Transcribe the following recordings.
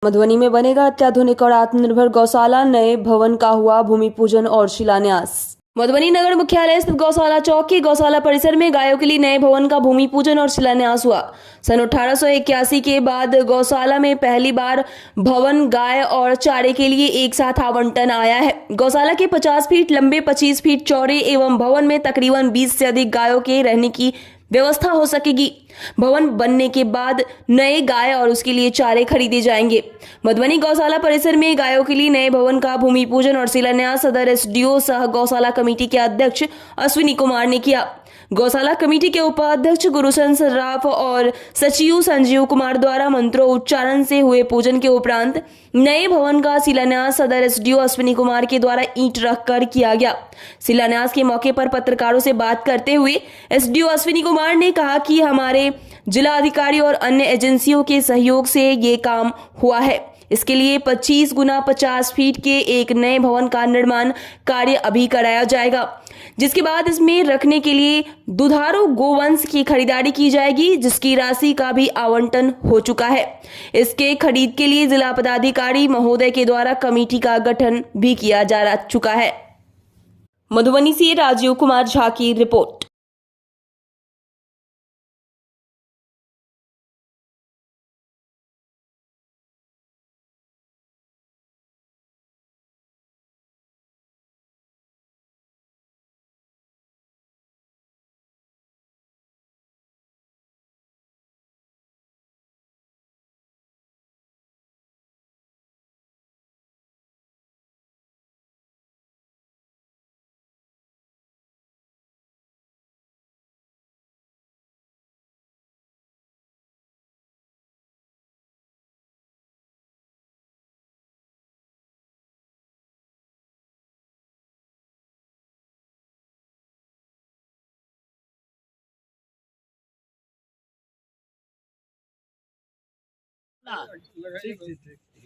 मधुबनी में बनेगा अत्याधुनिक और आत्मनिर्भर गौशाला, नए भवन का हुआ भूमि पूजन और शिलान्यास। मधुबनी नगर मुख्यालय स्थित गौशाला चौक के गौशाला परिसर में गायों के लिए नए भवन का भूमि पूजन और शिलान्यास हुआ। सन 1881 के बाद गौशाला में पहली बार भवन, गाय और चारे के लिए एक साथ आवंटन आया है। गौशाला के 50 फीट लंबे, 25 फीट चौड़े एवं भवन में तकरीबन 20 से अधिक गायों के रहने की व्यवस्था हो सकेगी। भवन बनने के बाद नए गाय और उसके लिए चारे खरीदे जाएंगे। मधुबनी गौशाला परिसर में गायों के लिए नए भवन का भूमि पूजन और शिलान्यास सदर एसडीओ सह गौशाला कमेटी के अध्यक्ष अश्विनी कुमार ने किया। गौशाला कमेटी के उपाध्यक्ष गुरुशन सर्राफ और सचिव संजीव कुमार द्वारा मंत्रोच्चारण से हुए पूजन के उपरांत नए भवन का शिलान्यास सदर एसडीओ अश्विनी कुमार के द्वारा ईंट रखकर किया गया। शिलान्यास के मौके पर पत्रकारों से बात करते हुए एसडीओ अश्विनी कुमार ने कहा कि हमारे जिला अधिकारी और अन्य एजेंसियों के सहयोग से ये काम हुआ है। इसके लिए 25 गुना 50 फीट के एक नए भवन का निर्माण कार्य अभी कराया जाएगा, जिसके बाद इसमें रखने के लिए दुधारू गोवंश की खरीदारी की जाएगी, जिसकी राशि का भी आवंटन हो चुका है। इसके खरीद के लिए जिला पदाधिकारी महोदय के द्वारा कमेटी का गठन भी किया जा चुका है। मधुबनी से राजीव कुमार झा की रिपोर्ट।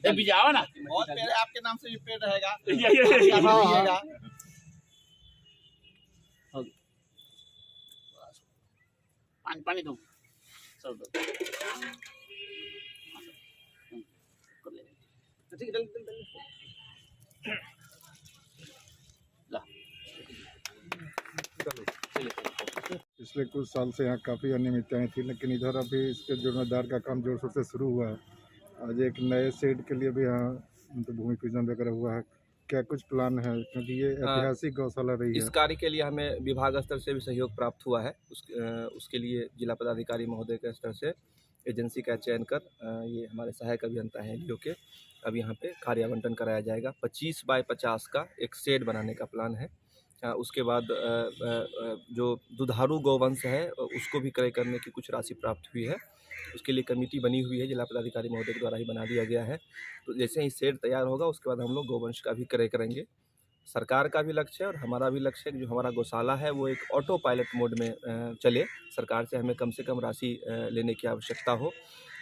भी जाओ ना, बहुत पेड़ आपके नाम से भी पेड़ रहेगा। पानी पानी दो सब दो। ठीक है, पिछले कुछ साल से यहाँ काफ़ी अनियमितताएं थी, लेकिन इधर अभी इसके जीर्णोद्धार का काम जोर शोर से शुरू हुआ है। आज एक नए शेड के लिए भी यहाँ मतलब भूमि पूजन वगैरह हुआ है। क्या कुछ प्लान है, क्योंकि ये ऐतिहासिक गौशाला रही है? इस कार्य के लिए हमें विभाग स्तर से भी सहयोग प्राप्त हुआ है। उसके लिए जिला पदाधिकारी महोदय के स्तर से एजेंसी का चयन कर ये हमारे सहायक अभियंता हैं एलडीओ के, अब यहाँ पे कार्य आवंटन कराया जाएगा। 25 बाय 50 का एक शेड बनाने का प्लान है। उसके बाद जो दुधारू गौवंश है उसको भी क्रय करने की कुछ राशि प्राप्त हुई है। उसके लिए कमेटी बनी हुई है, जिला पदाधिकारी महोदय के द्वारा ही बना दिया गया है। तो जैसे ही शेड तैयार होगा उसके बाद हम लोग गौवंश का भी क्रय करेंगे। सरकार का भी लक्ष्य है और हमारा भी लक्ष्य है कि जो हमारा गौशाला है वो एक ऑटो पायलट मोड में चले। सरकार से हमें कम से कम राशि लेने की आवश्यकता हो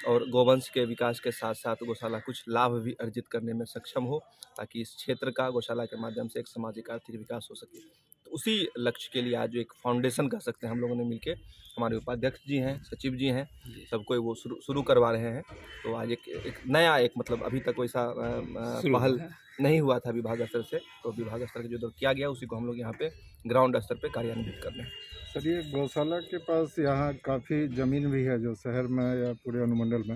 और गोवंश के विकास के साथ साथ गौशाला कुछ लाभ भी अर्जित करने में सक्षम हो, ताकि इस क्षेत्र का गौशाला के माध्यम से एक सामाजिक आर्थिक विकास हो सके। तो उसी लक्ष्य के लिए आज एक फाउंडेशन कह सकते हैं हम लोगों ने मिलके, हमारे उपाध्यक्ष जी हैं, सचिव जी हैं, सबको वो शुरू करवा रहे हैं। तो आज एक नया मतलब अभी तक वैसा पहल नहीं हुआ था विभाग स्तर से, तो विभाग स्तर के जो किया गया उसी को हम लोग यहाँ पे ग्राउंड स्तर पे कार्यान्वित कर रहे हैं। सर, ये गौशाला के पास यहाँ काफ़ी ज़मीन भी है जो शहर में या पूरे अनुमंडल में,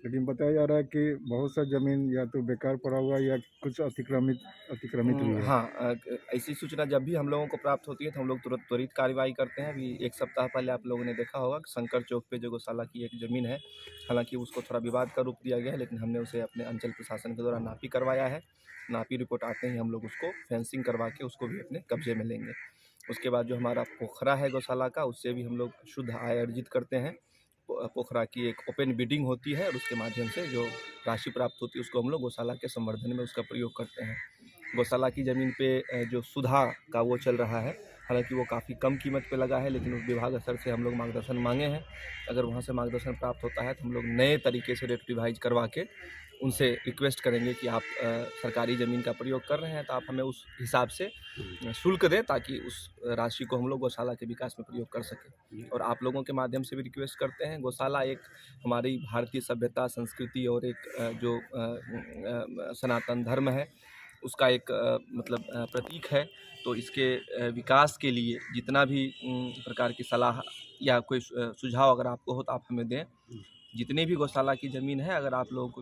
लेकिन बताया जा रहा है कि बहुत सा ज़मीन या तो बेकार पड़ा हुआ या कुछ अतिक्रमित भी है। हाँ, ऐसी सूचना जब भी हम लोगों को प्राप्त होती है तो हम लोग तुरंत त्वरित कार्रवाई करते हैं। अभी एक सप्ताह पहले आप लोगों ने देखा होगा कि शंकर चौक पे जो गौशाला की एक ज़मीन है, हालांकि उसको थोड़ा विवाद का रूप दिया गया है, लेकिन हमने उसे अपने अंचल प्रशासन के द्वारा नापी करवाया है। नापी रिपोर्ट आते ही हम लोग उसको फेंसिंग करवा के उसको भी अपने कब्जे में लेंगे। उसके बाद जो हमारा पोखरा है गौशाला का, उससे भी हम लोग शुद्ध आय अर्जित करते हैं। पोखरा की एक ओपन बिडिंग होती है और उसके माध्यम से जो राशि प्राप्त होती है उसको हम लोग गौशाला के संवर्धन में उसका प्रयोग करते हैं। गौशाला की ज़मीन पे जो सुधा का वो चल रहा है, हालांकि वो काफ़ी कम कीमत पे लगा है, लेकिन विभाग स्तर से हम लोग मार्गदर्शन मांगे हैं। अगर वहाँ से मार्गदर्शन प्राप्त होता है तो हम लोग नए तरीके से रेट रिवाइज करवा के उनसे रिक्वेस्ट करेंगे कि आप सरकारी ज़मीन का प्रयोग कर रहे हैं तो आप हमें उस हिसाब से शुल्क दें, ताकि उस राशि को हम लोग गौशाला के विकास में प्रयोग कर सकें। और आप लोगों के माध्यम से भी रिक्वेस्ट करते हैं, गौशाला एक हमारी भारतीय सभ्यता, संस्कृति और एक जो सनातन धर्म है उसका एक मतलब प्रतीक है। तो इसके विकास के लिए जितना भी प्रकार की सलाह या कोई सुझाव अगर आपको हो तो आप हमें दें। जितनी भी गौशाला की ज़मीन है, अगर आप लोगों को